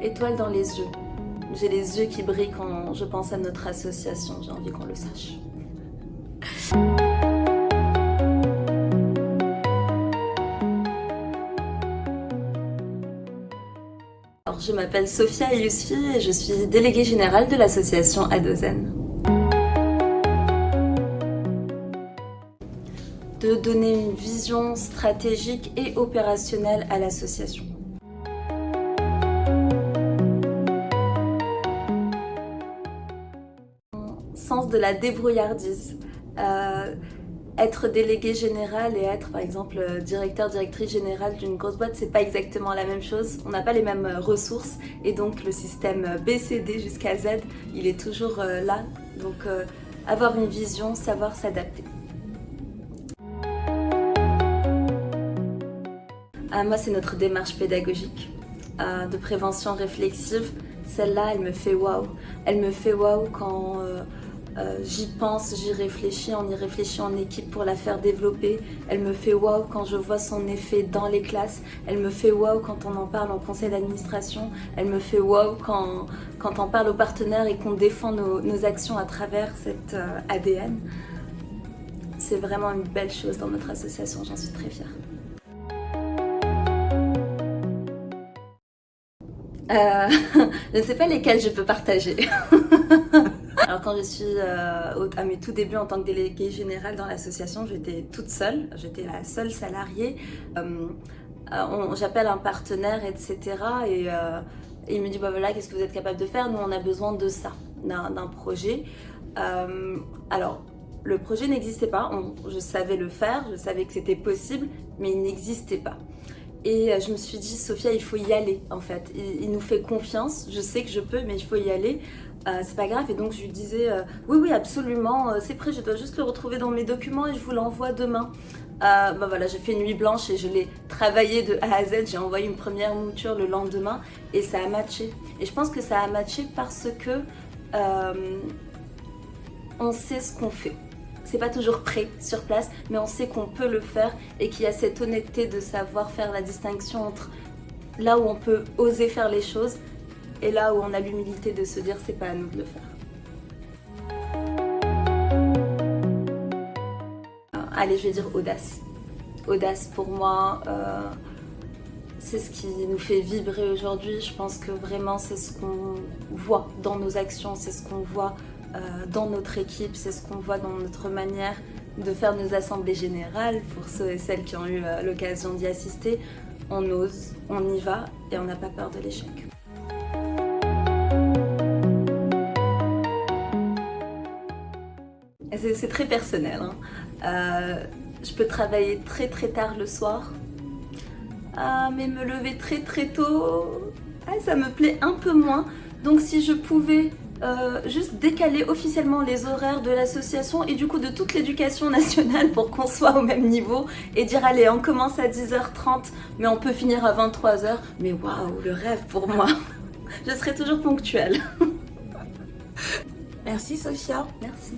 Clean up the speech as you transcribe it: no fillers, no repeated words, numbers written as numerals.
Étoile dans les yeux. J'ai les yeux qui brillent quand je pense à notre association, j'ai envie qu'on le sache. Alors, je m'appelle Sophia Yousfi et je suis déléguée générale de l'association Adozen. De donner une vision stratégique et opérationnelle à l'association. Sens de la débrouillardise. Être délégué général et être par exemple directeur, directrice générale d'une grosse boîte, c'est pas exactement la même chose. On n'a pas les mêmes ressources et donc le système BCD jusqu'à Z, il est toujours là. Donc avoir une vision, savoir s'adapter. Moi, c'est notre démarche pédagogique de prévention réflexive. Celle-là, elle me fait waouh. Elle me fait waouh quand j'y pense, j'y réfléchis, on y réfléchit en équipe pour la faire développer. Elle me fait waouh quand je vois son effet dans les classes. Elle me fait waouh quand on en parle en conseil d'administration. Elle me fait waouh quand on parle aux partenaires et qu'on défend nos actions à travers cet ADN. C'est vraiment une belle chose dans notre association, j'en suis très fière. Je ne sais pas lesquels je peux partager. Alors quand je suis à mes tout débuts en tant que déléguée générale dans l'association, j'étais toute seule, j'étais la seule salariée. J'appelle un partenaire, etc. Et il me dit bah voilà, qu'est-ce que vous êtes capable de faire? Nous on a besoin de ça, d'un projet. Alors le projet n'existait pas, je savais le faire, je savais que c'était possible, mais il n'existait pas. Et je me suis dit, Sophia, il faut y aller en fait. Il nous fait confiance, je sais que je peux, mais il faut y aller. C'est pas grave. Et donc je lui disais, oui, absolument, c'est prêt, je dois juste le retrouver dans mes documents et je vous l'envoie demain. Voilà, j'ai fait nuit blanche et je l'ai travaillé de A à Z. J'ai envoyé une première mouture le lendemain et ça a matché. Et je pense que ça a matché parce que on sait ce qu'on fait. C'est pas toujours prêt sur place, mais on sait qu'on peut le faire et qu'il y a cette honnêteté de savoir faire la distinction entre là où on peut oser faire les choses et là où on a l'humilité de se dire c'est pas à nous de le faire. Allez, je vais dire audace. Audace pour moi, c'est ce qui nous fait vibrer aujourd'hui. Je pense que vraiment c'est ce qu'on voit dans nos actions, c'est ce qu'on voit dans notre équipe, c'est ce qu'on voit dans notre manière de faire nos assemblées générales. Pour ceux et celles qui ont eu l'occasion d'y assister, on ose, on y va et on n'a pas peur de l'échec. C'est très personnel, hein. Je peux travailler très tard le soir, mais me lever très tôt, ça me plaît un peu moins. Donc si je pouvais juste décaler officiellement les horaires de l'association et du coup de toute l'éducation nationale pour qu'on soit au même niveau et dire allez on commence à 10h30 mais on peut finir à 23h, mais waouh, le rêve pour moi. Je serai toujours ponctuelle. Merci Sophia. Merci.